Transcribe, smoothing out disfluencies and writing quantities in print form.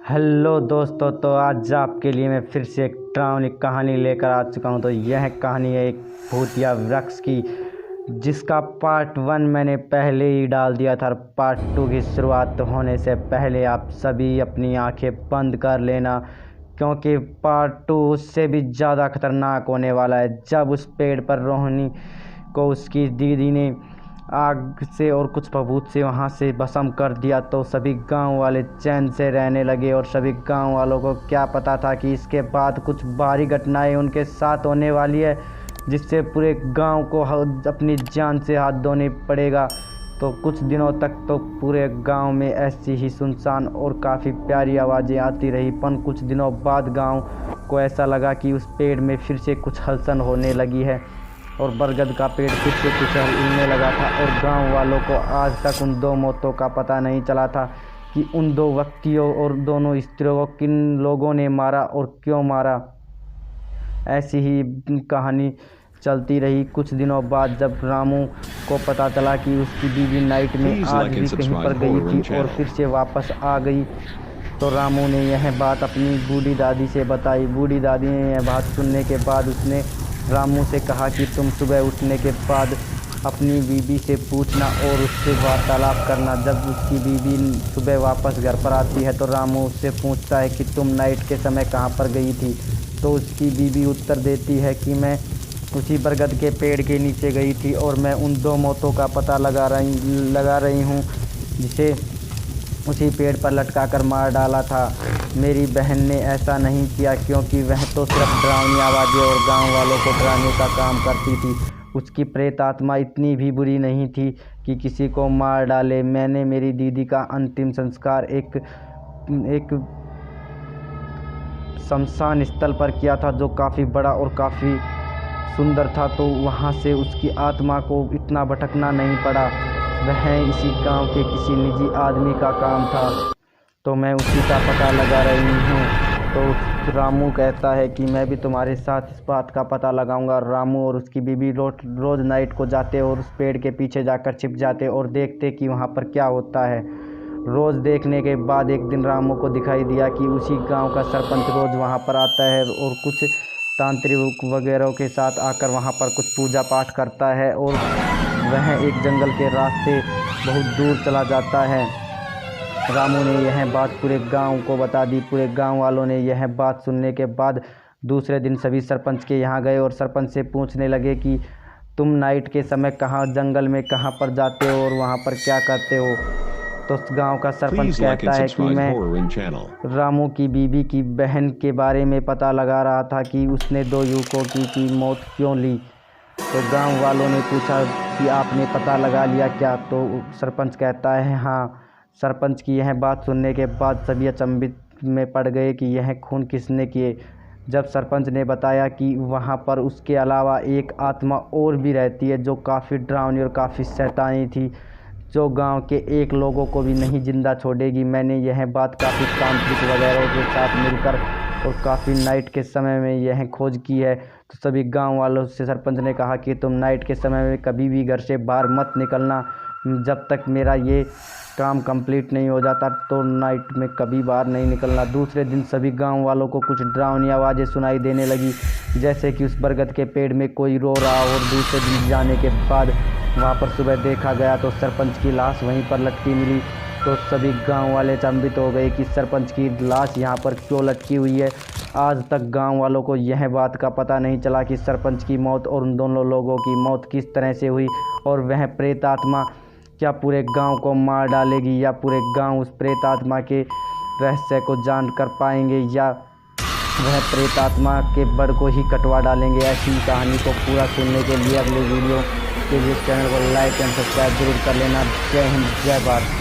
Hello दोस्तों, तो आज आपके लिए मैं फिर से एक डरावनी कहानी लेकर आ चुका हूं। तो यह कहानी है एक भूतिया वृक्ष की, जिसका पार्ट 1 मैंने पहले ही डाल दिया था। पार्ट 2 की शुरुआत होने से पहले आप सभी अपनी आंखें बंद कर लेना, क्योंकि पार्ट 2 उससे भी ज़्यादा खतरनाक होने वाला है। जब उस पेड़ पर रोहिणी को उसकी दीदी ने आग से और कुछ भभूत से वहाँ से भस्म कर दिया, तो सभी गांव वाले चैन से रहने लगे। और सभी गांव वालों को क्या पता था कि इसके बाद कुछ भारी घटनाएं उनके साथ होने वाली है, जिससे पूरे गांव को अपनी जान से हाथ धोने पड़ेगा। तो कुछ दिनों तक तो पूरे गांव में ऐसी ही सुनसान और काफ़ी प्यारी आवाज़ें आती रही, पर कुछ दिनों बाद गांव को ऐसा लगा कि उस पेड़ में फिर से कुछ हलचल होने लगी है और बरगद का पेड़ फिर से कुछ हिलने लगा था। और गांव वालों को आज तक उन दो मौतों का पता नहीं चला था कि उन दो व्यक्तियों और दोनों स्त्रियों को किन लोगों ने मारा और क्यों मारा। ऐसी ही कहानी चलती रही। कुछ दिनों बाद जब रामू को पता चला कि उसकी बीवी नाइट में आज भी कहीं पर गई थी और फिर से वापस आ गई, तो रामू ने यह बात अपनी बूढ़ी दादी से बताई। बूढ़ी दादी ने यह बात सुनने के बाद उसने रामू से कहा कि तुम सुबह उठने के बाद अपनी बीवी से पूछना और उससे वार्तालाप करना। जब उसकी बीवी सुबह वापस घर पर आती है तो रामू उससे पूछता है कि तुम नाइट के समय कहाँ पर गई थी। तो उसकी बीवी उत्तर देती है कि मैं उसी बरगद के पेड़ के नीचे गई थी और मैं उन दो मौतों का पता लगा रही हूँ जिसे उसी पेड़ पर लटका कर मार डाला था। मेरी बहन ने ऐसा नहीं किया, क्योंकि वह तो सिर्फ डरावनी आवाज़ें और गांव वालों को डराने का काम करती थी। उसकी प्रेत आत्मा इतनी भी बुरी नहीं थी कि किसी को मार डाले। मैंने मेरी दीदी का अंतिम संस्कार एक शमशान स्थल पर किया था, जो काफ़ी बड़ा और काफ़ी सुंदर था, तो वहाँ से उसकी आत्मा को इतना भटकना नहीं पड़ा। वह इसी गांव के किसी निजी आदमी का काम था, तो मैं उसी का पता लगा रही हूँ। तो रामू कहता है कि मैं भी तुम्हारे साथ इस बात का पता लगाऊंगा। रामू और उसकी बीवी रोज़ नाइट को जाते और उस पेड़ के पीछे जाकर छिप जाते और देखते कि वहाँ पर क्या होता है। रोज़ देखने के बाद एक दिन रामू को दिखाई दिया कि उसी गांव का सरपंच रोज़ वहाँ पर आता है और कुछ तांत्रिक वगैरह के साथ आकर वहाँ पर कुछ पूजा पाठ करता है, और वह एक जंगल के रास्ते बहुत दूर चला जाता है। रामू ने यह बात पूरे गांव को बता दी। पूरे गांव वालों ने यह बात सुनने के बाद दूसरे दिन सभी सरपंच के यहाँ गए और सरपंच से पूछने लगे कि तुम नाइट के समय कहाँ जंगल में कहाँ पर जाते हो और वहाँ पर क्या करते हो। तो गांव का सरपंच कहता है कि मैं रामू की बीवी की बहन के बारे में पता लगा रहा था कि उसने दो युवकों की मौत क्यों ली। तो गांव वालों ने पूछा कि आपने पता लगा लिया क्या। तो सरपंच कहता है हाँ। सरपंच की यह बात सुनने के बाद सभी अचंभित में पड़ गए कि यह खून किसने किए। जब सरपंच ने बताया कि वहाँ पर उसके अलावा एक आत्मा और भी रहती है, जो काफ़ी डरावनी और काफ़ी शैतानी थी, जो गांव के एक लोगों को भी नहीं जिंदा छोड़ेगी। मैंने यह बात काफ़ी तांत्रिक वगैरह के साथ मिलकर और काफ़ी नाइट के समय में यह खोज की है। तो सभी गांव वालों से सरपंच ने कहा कि तुम नाइट के समय में कभी भी घर से बाहर मत निकलना। जब तक मेरा ये काम कंप्लीट नहीं हो जाता तो नाइट में कभी बाहर नहीं निकलना। दूसरे दिन सभी गांव वालों को कुछ डरावनी आवाज़ें सुनाई देने लगी, जैसे कि उस बरगद के पेड़ में कोई रो रहा। और दूसरे दिन जाने के बाद वहाँ पर सुबह देखा गया तो सरपंच की लाश वहीं पर लटकी मिली। तो सभी गांव वाले अचंभित हो गए कि सरपंच की लाश यहाँ पर क्यों लटकी हुई है। आज तक गांव वालों को यह बात का पता नहीं चला कि सरपंच की मौत और उन दोनों लोगों की मौत किस तरह से हुई, और वह प्रेत आत्मा क्या पूरे गांव को मार डालेगी, या पूरे गांव उस प्रेत आत्मा के रहस्य को जान कर पाएंगे, या वह प्रेत आत्मा के बड़ को ही कटवा डालेंगे। ऐसी कहानी को पूरा सुनने के लिए अगले वीडियो के लिए चैनल को लाइक एंड सब्सक्राइब जरूर कर लेना। जय हिंद, जय भारत।